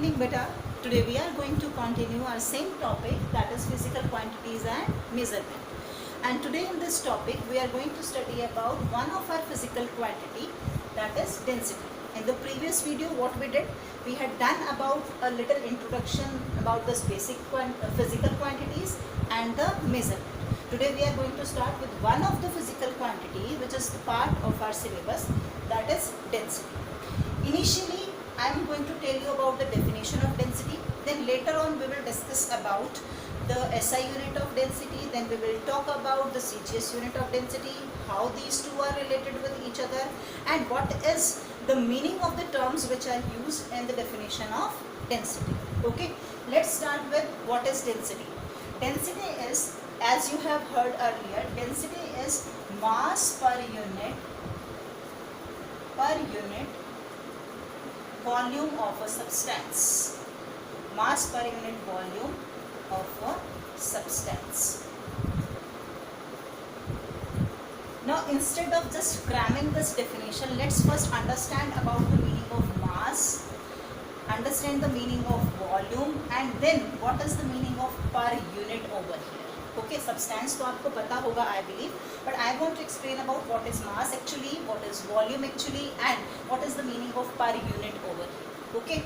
evening, beta. Today we are going to continue our same topic, that is physical quantities and measurement. And today in this topic we are going to study about one of our physical quantity, that is density. In the previous video what we did, we had done about a little introduction about this basic physical quantities and the measurement. Today we are going to start with one of the physical quantity which is part of our syllabus, that is density. Initially I am going to tell you about the definition of density, then later on we will discuss about the SI unit of density, then we will talk about the CGS unit of density, how these two are related with each other, and what is the meaning of the terms which are used in the definition of density. Okay, let's start with what is density. Density is, as you have heard earlier, density is mass per unit volume of a substance. Mass per unit volume of a substance. Now instead of just cramming this definition, let's first understand about the meaning of mass, understand the meaning of volume, and then what is the meaning of per unit over here. Okay, substance तो आपको पता होगा I believe, but I want to explain about what is mass actually, what is volume actually, and what is the meaning of per unit over here. Okay,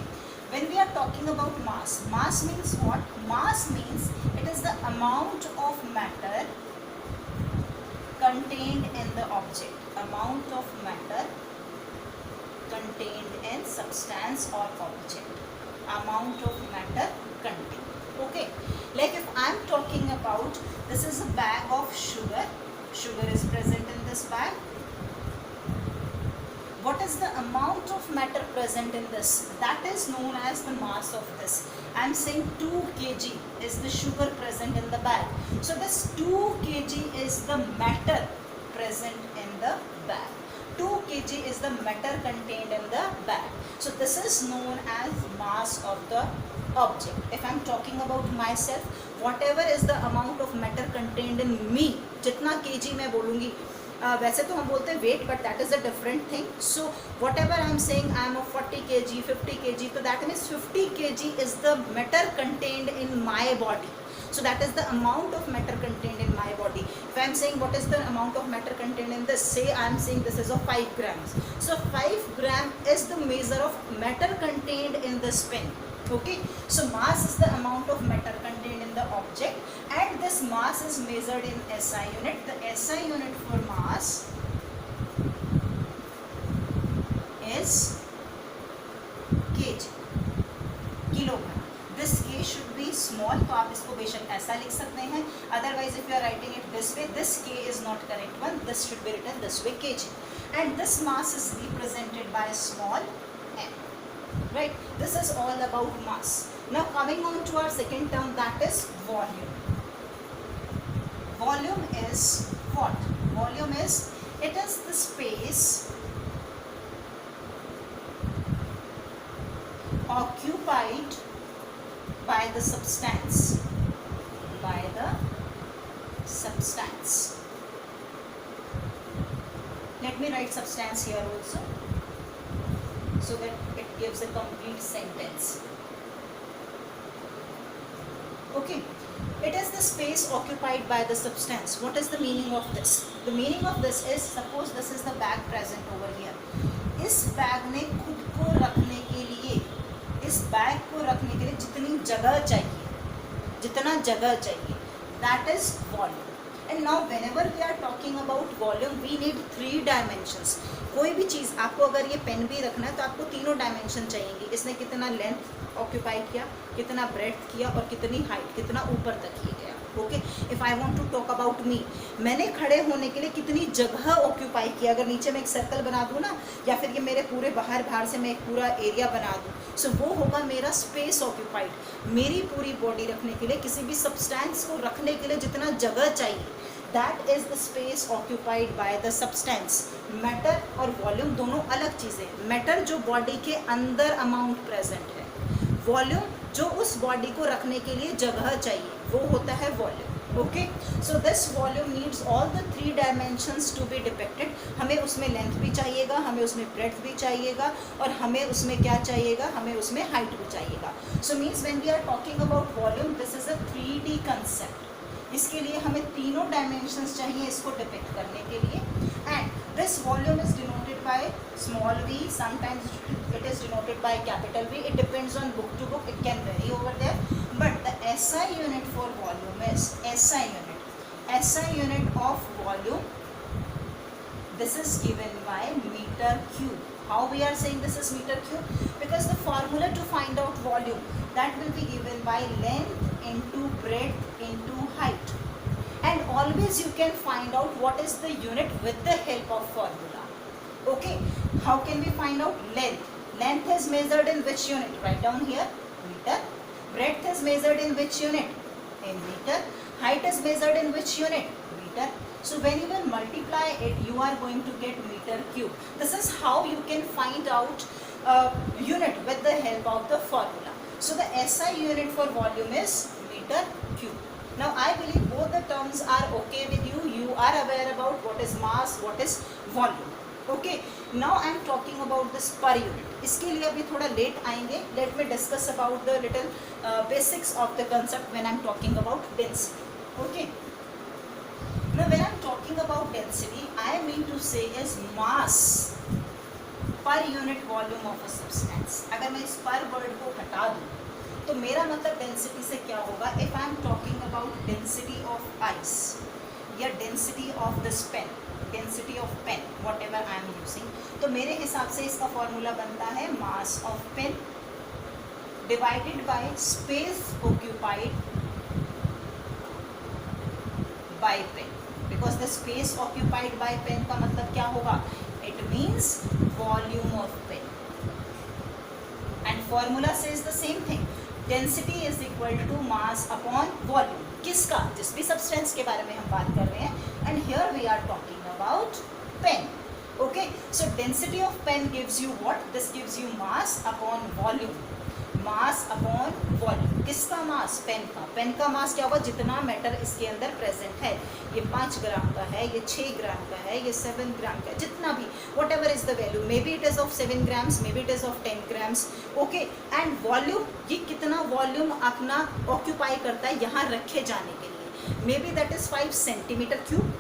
when we are talking about mass, mass means what? Mass means it is the amount of matter contained in the object, amount of matter contained in substance or object, amount of matter contained. Okay, like if I am talking about, this is a bag of sugar, sugar is present in this bag. What is the amount of matter present in this? That is known as the mass of this. I am saying 2 kg is the sugar present in the bag. So this 2 kg is the matter present in the bag. 2 kg is the matter contained in the bag. So this is known as mass of the object. If I am talking about myself, whatever is the amount of matter contained in me, जितना kg मैं बोलूँगी, वैसे तो हम बोलते हैं weight, but that is a different thing. So whatever I am saying, I am of 40 kg, 50 kg, so that means 50 kg is the matter contained in my body. So that is the amount of matter contained in my body. If I am saying what is the amount of matter contained in this, say I am saying this is of 5 grams. So 5 gram is the measure of matter contained in this pen. Okay, so mass is the amount of matter contained in the object, and this mass is measured in SI unit. The SI unit for mass is kg, kilogram. This k should be small, तो आप इसको बेशक ऐसा लिख सकते हैं. Otherwise, if you are writing it this way, this k is not correct one. This should be written this way, kg. And this mass is represented by small m. Right? This is all about mass. Now coming on to our second term, that is volume. Volume is what? Volume is, it is the space occupied by the substance. By the substance. Let me write substance here also, so that it gives a complete sentence. Okay, it is the space occupied by the substance. What is the meaning of this? The meaning of this is, suppose this is the bag present over here. इस bag ने खुद को रखने के लिए, इस bag को रखने के लिए जितनी जगह चाहिए, जितना जगह चाहिए, that is volume. And now whenever we are talking about volume, we need 3 dimensions. कोई भी चीज़, आपको अगर ये पेन भी रखना है तो आपको तीनों डायमेंशन चाहिएंगे. इसने कितना लेंथ ऑक्यूपाई किया, कितना ब्रेड्थ किया, और कितनी हाइट, कितना ऊपर तक किए गया. Okay, if I want to talk about me, मैंने खड़े होने के लिए कितनी जगह ऑक्यूपाई किया. अगर नीचे मैं एक सर्कल बना दूँ ना, या फिर ये मेरे पूरे बाहर से मैं एक पूरा एरिया बना दूँ, सो वो होगा मेरा स्पेस ऑक्यूपाइड. मेरी पूरी बॉडी रखने के लिए, किसी भी सब्सटेंस को रखने के लिए जितना जगह चाहिए, that is the space occupied by the substance. Matter और वॉल्यूम दोनों अलग चीज़ें. मैटर जो बॉडी के अंदर अमाउंट प्रेजेंट है, वॉल्यूम जो उस बॉडी को रखने के लिए जगह चाहिए, वो होता है volume. Okay, so this volume needs all the 3 dimensions to be depicted. हमें उसमें लेंथ भी चाहिएगा, हमें उसमें ब्रेड्थ भी चाहिएगा, और हमें उसमें क्या चाहिएगा, हमें उसमें हाइट भी चाहिएगा. So means when we are talking about volume, this is a 3D concept. इसके लिए हमें तीनों डायमेंशंस चाहिए इसको डिपिक्ट करने के लिए. And this volume is denoted by small v, sometimes it is denoted by capital V. It depends on book to book, it can vary over there, but the SI unit for volume is SI unit. SI unit of volume, this is given by meter cube. How we are saying this is meter cube? Because the formula to find out volume, that will be given by length into breadth into height. And always you can find out what is the unit with the help of formula. Okay, how can we find out length? Length is measured in which unit? Write down here, meter. Breadth is measured in which unit? In meter. Height is measured in which unit? Meter. So when you will multiply it, you are going to get meter cube. This is how you can find out unit with the help of the formula. So the SI unit for volume is meter cube. Now I believe both the terms are okay with you. You are aware about what is mass, what is volume. Okay, now I am talking about this per unit. इसके लिए अभी थोड़ा late आएंगे. Let me discuss about the little basics of the concept when I am talking about density. Okay, now when I am talking about density, I mean to say is mass per unit volume of a substance. अगर मैं इस पर word को हटा दूँ तो मेरा मतलब डेंसिटी से क्या होगा. If I am talking about density of ice या density of this pen, density of pen, whatever I am using, तो मेरे हिसाब से इसका फॉर्मूला बनता है mass of pen divided by space occupied by pen. Because the space occupied by pen का मतलब क्या होगा? It means volume of pen. And formula says the same thing. Density is equal to mass upon volume. किसका? जिस भी substance के बारे में हम बात कर रहे हैं. And here we are talking about pen. Okay, so density of pen gives you what? This gives you mass upon volume. Mass upon volume. किसका मास? पेन का. पेन का मास क्या होगा? जितना मैटर इसके अंदर प्रेजेंट है. ये 5 ग्राम का है, ये 6 ग्राम का है, ये 7 ग्राम का है, जितना भी what ever is the value. May be it is of 7 grams, may be it is of 10 grams. Okay, and volume, ये कितना वॉल्यूम अपना ऑक्यूपाई करता है यहाँ रखे जाने के लिए. May be that is 5 centimetre cube,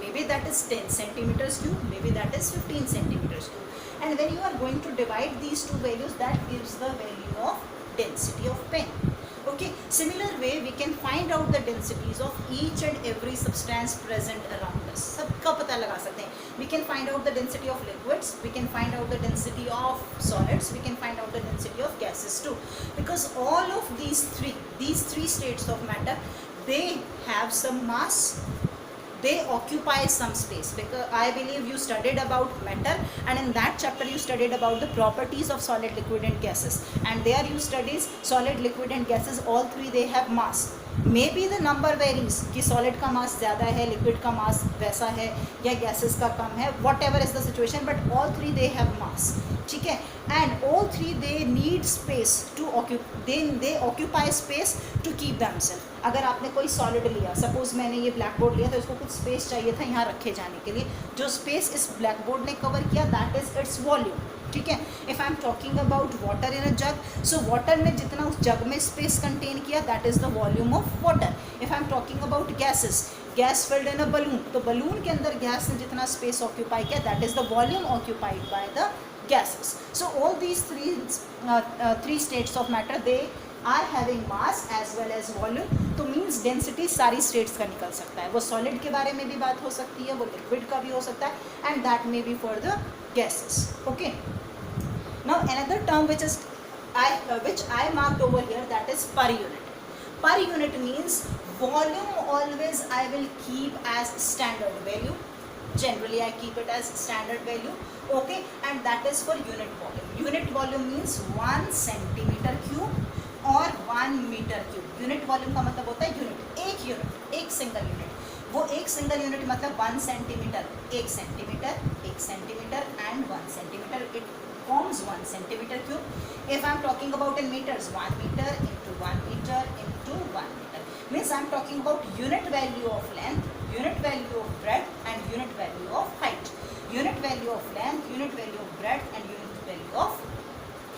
maybe that is 10 centimeters cube, maybe that is 15 centimeters cube. And when you are going to divide these two values, that gives the value of density of pen. Okay, similar way we can find out the densities of each and every substance present around us. सबका पता लगा सकते हैं. We can find out the density of liquids, we can find out the density of solids, we can find out the density of gases too. Because all of these three states of matter, they have some mass, they occupy some space. Because I believe you studied about matter, and in that chapter you studied about the properties of solid, liquid and gases, and there you studies solid, liquid and gases. All three they have mass. May be the number varies कि solid का मास ज़्यादा है, liquid का मास वैसा है, या gases का कम है, whatever is the situation, but all three they have mass. ठीक है, and all three they need space to they occupy space to keep themself. अगर आपने कोई सॉलिड लिया, सपोज मैंने ये ब्लैक बोर्ड लिया, तो इसको कुछ स्पेस चाहिए था यहाँ रखे जाने के लिए. जो स्पेस इस ब्लैक बोर्ड ने कवर किया, दैट इज इट्स वॉल्यूम. ठीक है, if I am talking about water in a jug, so water ने जितना उस जग में स्पेस कंटेन किया, that is the volume of water. If I am talking about gases, gas filled in a balloon, तो balloon के अंदर gas ने जितना स्पेस ऑक्यूपाई किया, that is the volume occupied by the gases. So all these three states of matter, they are having mass as well as volume. तो means density सारी states का निकल सकता है. वो solid के बारे में भी बात हो सकती है, वो liquid का भी हो सकता है, and that may be for the gases. Okay. Now another term which I marked over here, that is per unit. Per unit means volume always I will keep as standard value. Generally I keep it as standard value. Okay, and that is for unit volume. Unit volume means 1 centimeter cube or 1 meter cube. Unit volume का मतलब होता है unit, एक single unit. वो एक single unit मतलब 1 centimetre, 1 centimetre and 1 centimeter. It forms 1 centimeter cube. If I am talking about in meters, 1 meter into 1 meter into 1 meter. means I'm talking about unit value of length, unit value of breadth and unit value of height. Unit value of length, unit value of breadth and unit value of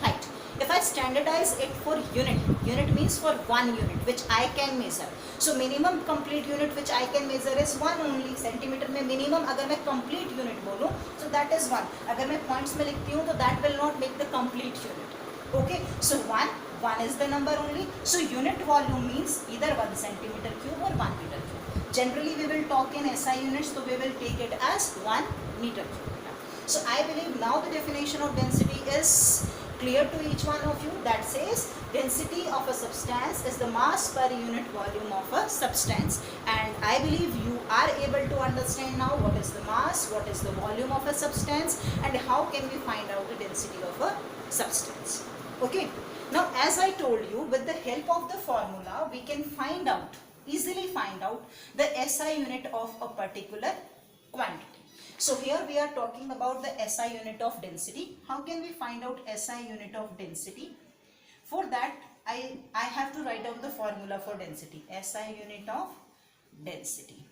height. If I standardize it for unit, unit means for one unit which I can measure. So minimum complete unit which I can measure is one only. Centimetre में minimum अगर मैं complete unit बोलूँ so that is one. अगर मैं points में लिखती हूँ तो that will not make the complete unit. Okay, so one is the number only. So unit volume means either 1 centimeter cube or 1 meter cube. Generally we will talk in SI units, so we will take it as 1 meter cube. So I believe now the definition of density is clear to each one of you. That says density of a substance is the mass per unit volume of a substance, and I believe you are able to understand now what is the mass, what is the volume of a substance, and how can we find out the density of a substance. Okay, now as I told you, with the help of the formula we can easily find out the SI unit of a particular quantity. So here we are talking about the SI unit of density. How can we find out SI unit of density? For that I have to write down the formula for density. SI unit of density.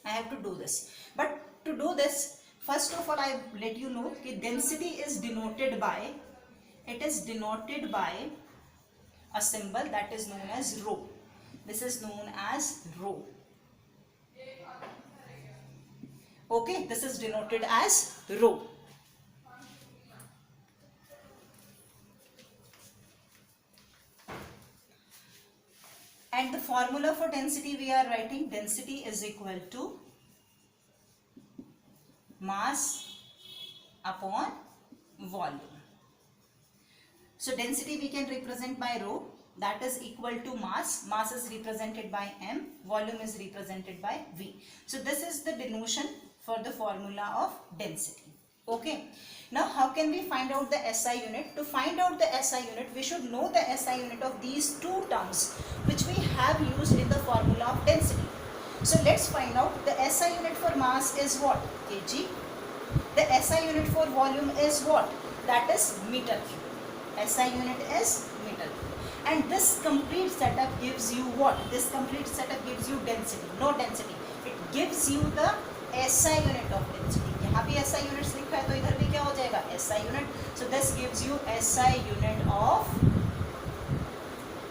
I have to do this. But to do this, first of all I let you know that density is denoted by, a symbol that is known as rho. This is known as rho. Okay, this is denoted as rho. And the formula for density we are writing, density is equal to mass upon volume. So density we can represent by rho, that is equal to mass. Mass is represented by m, volume is represented by v. So this is the denotation for the formula of density. Okay, now how can we find out the SI unit? To find out the SI unit we should know the SI unit of these two terms which we have used in the formula of density. So let's find out. The SI unit for mass is what? Kg. The SI unit for volume is what? That is meter cube. SI unit is meter cube. And this complete setup gives you what? This complete setup gives you density. No density. It gives you the SI unit of density. यहाँ भी SI units लिखा है तो इधर भी क्या हो जाएगा? SI unit. So this gives you SI unit of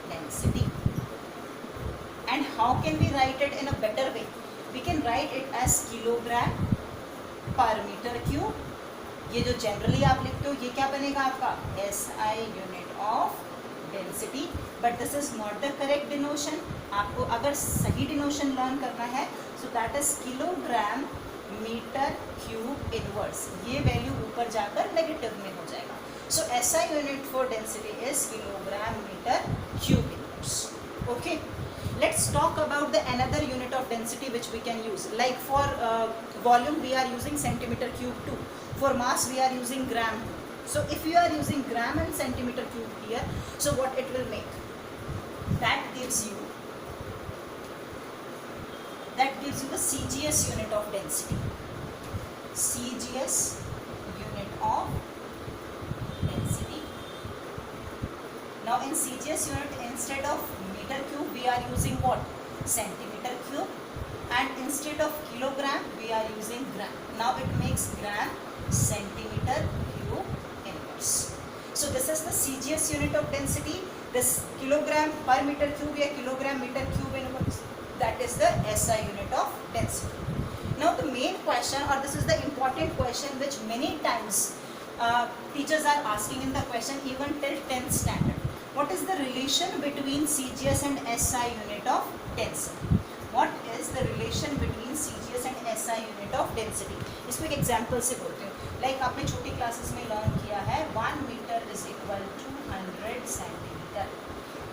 density. And how can we write it in a better way? We can write it as kilogram per meter cube. ये जो generally आप लिखते हो ये क्या बनेगा आपका? SI unit of density. But this is not the correct denotation. आपको अगर सही denotation learn करना है so that is kilogram meter cube inverse. ये value ऊपर जाकर negative में हो जाएगा. So SI unit for density is kilogram meter cube inverse. Okay. Let's talk about the another unit of density which we can use. Like for volume we are using centimeter cube too. For mass we are using gram. So if you are using gram and centimeter cube here, so what it will make? That gives you the CGS unit of density. CGS unit of density. Now in CGS unit, instead of meter cube we are using what? Centimeter cube, and instead of kilogram we are using gram. Now it makes gram centimeter cube inverse. So this is the CGS unit of density. This kilogram per meter cube या kilogram meter cube inverse, that is the SI unit of density. Now the main question, or this is the important question which many times teachers are asking in the question even till 10th standard. What is the relation between CGS and SI unit of density? What is the relation between CGS and SI unit of density? इसको एक example से बोलते हैं. Like आपने छोटी classes में learn किया है 1 meter is equal to 100 centimeter.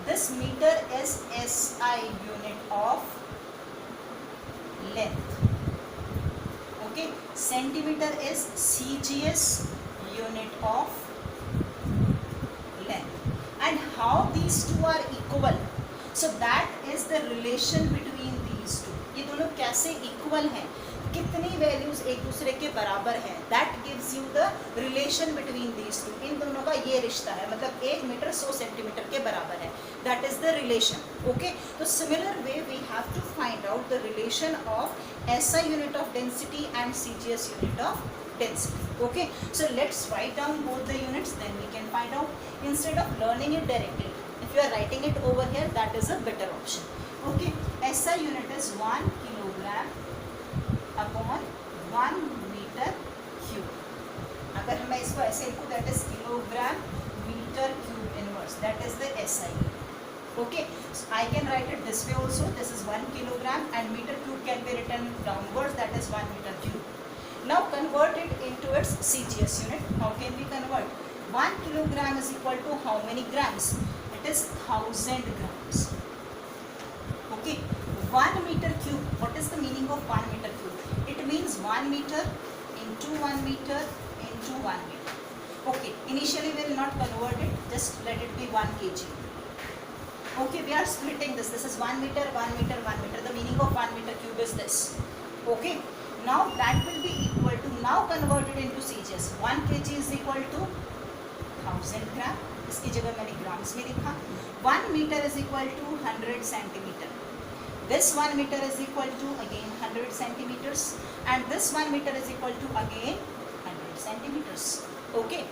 This meter is SI unit of length. Okay, centimeter is CGS unit of length. And how these two are equal? So that is the relation between these two. ये दोनों कैसे equal हैं? कितनी values एक दूसरे के बराबर हैं? That gives you the relation between these two. इन दोनों का ये रिश्ता है, मतलब 1 मीटर 100 सेंटीमीटर के बराबर है. That is the relation. Okay. तो similar way we have to find out the relation of SI unit of density and CGS unit of density. Okay. So let's write down both the units, then we can find out. Instead of learning it directly, if you are writing it over here, that is a better option. Okay. SI unit is 1 kilogram upon 1 meter cube. अगर मैं इसको ऐसे लिखूँ, that is kilogram meter cube inverse, that is the SI. Okay, so I can write it this way also. This is 1 kilogram and meter cube can be written downwards, that is 1 meter cube. Now convert it into its CGS unit. How can we convert? 1 kilogram is equal to how many grams? It is 1000 grams. Okay, 1 meter cube. What is the meaning of 1 meter cube? It means 1 meter into 1 meter into 1 meter. Okay, initially we will not convert it, just let it be 1 kg. Okay, we are splitting this. This is 1 meter, 1 meter, 1 meter. The meaning of 1 meter cube is this. Okay, now that will be equal to, now converted into CGS. 1 kg is equal to 1000 gram. इसकी जगह मैंने grams में लिखा. 1 meter is equal to 100 centimeter. This 1 meter is equal to again 100 centimeters, and this 1 meter is equal to again 100 centimeters. Okay,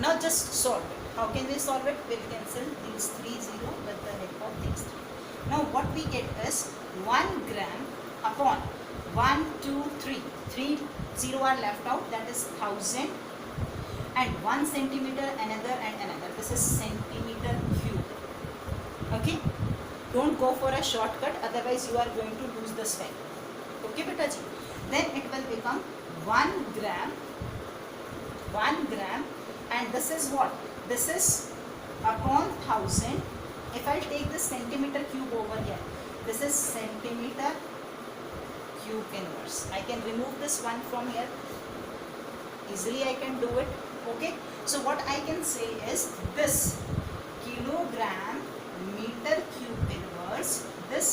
now just solve it. How can we solve it? We'll cancel these 3 0 with the help of these 3. Now what we get is 1 gram upon 1, 2, 3. 3 0 are left out, that is 1000, and 1 centimeter, another and another. This is centimeter cube. Okay. Don't go for a shortcut, otherwise you are going to lose this value. Okay, beta ji. Then it will become 1 gram, and this is what? This is upon 1000. If I take this centimeter cube over here, this is centimeter cube inverse. I can remove this 1 from here. Easily I can do it. Okay. So what I can say is this kilogram meter cube inverse, this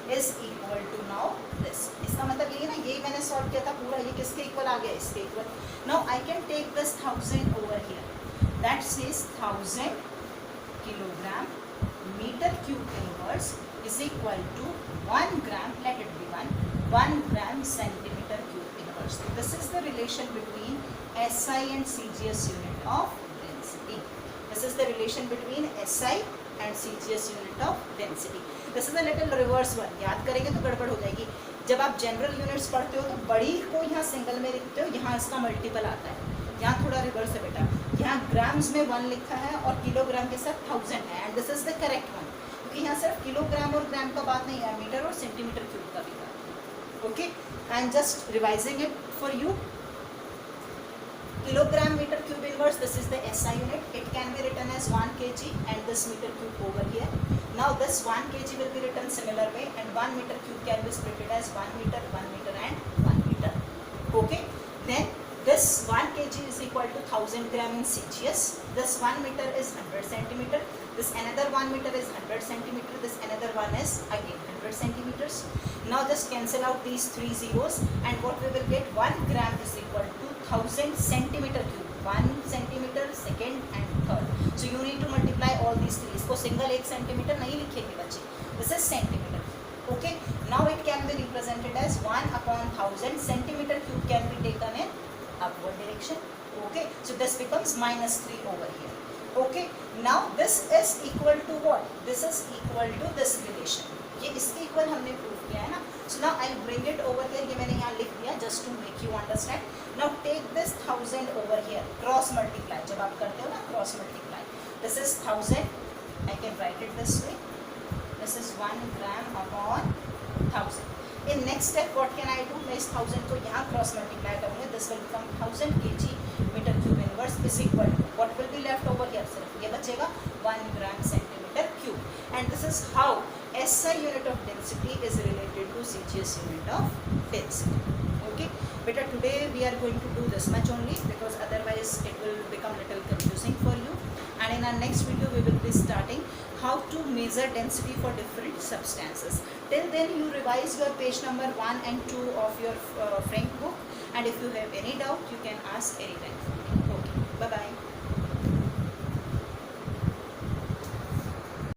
is equal to now this. इसका मतलब ये ना, ये मैंने solve किया था पूरा, ये किसके इक्वल आ गया? इसके equal. Now I can take this 1000 over here. That says 1000 kilogram meter cube inverse is equal to 1 gram. Let it be 1 gram centimeter cube inverse. So this is the relation between SI and CGS unit of density. This is the relation between SI and CGS unit of density. This is a little reverse one. याद करेंगे तो गड़बड़ हो जाएगी. जब आप general units पढ़ते हो तो बड़ी को यहाँ सिंगल में लिखते हो, यहाँ इसका मल्टीपल आता है. यहाँ थोड़ा रिवर्स है बेटा. यहाँ ग्राम्स में 1 लिखा है और किलोग्राम के साथ 1000 है, and this is the correct one, क्योंकि यहाँ सिर्फ किलोग्राम और ग्राम का बात नहीं है, मीटर और सेंटीमीटर क्यूब का भी था. Okay, I am just revising it for you. Kilogram meter cube inverse, this is the SI unit. It can be written as 1 kg and this meter cube over here. Now this 1 kg will be written similar way, and 1 meter cube can be split as 1 meter and 1 meter. Okay. Then this 1 kg is equal to 1000 gram in CGS. This 1 meter is 100 centimeter. This another 1 meter is 100 centimeter. This another one is again 100 centimeters. Now just cancel out these 3 zeros, and what we will get? 1 gram is equal to 1000 centimeter cube. 1 centimeter, second and third. So you need to multiply all these 3. इसको single 1 centimetre नहीं लिखेंगे बच्चे. This is centimeter. Okay. Now it can be represented as 1 upon 1000. Centimeter cube can be taken in upward direction. Okay. So this becomes -3 over here. Okay. Now this is equal to what? This is equal to this relation. ये इसके equal हमने prove किया है ना. So now I'll bring it over here. ये मैंने यहाँ लिख दिया just to make you understand. Now take this 1000 over here. Cross multiply. जब आप करते हो ना cross multiply. This is 1000. I can write it this way. This is 1 gram upon 1000. In next step what can I do? मैं इस 1000 को यहाँ cross multiply करूँगा. This will become 1000 kg meter cube inverse is equal to what will be left over here? सिर्फ ये बचेगा 1 gram centimeter cube. And this is how SI unit of density is related to CGS unit of density. Okay, better today we are going to do this much only, because otherwise it will become little confusing for you. And in our next video we will be starting how to measure density for different substances. Till then you revise your page number 1 and 2 of your Frank book, and if you have any doubt you can ask anytime.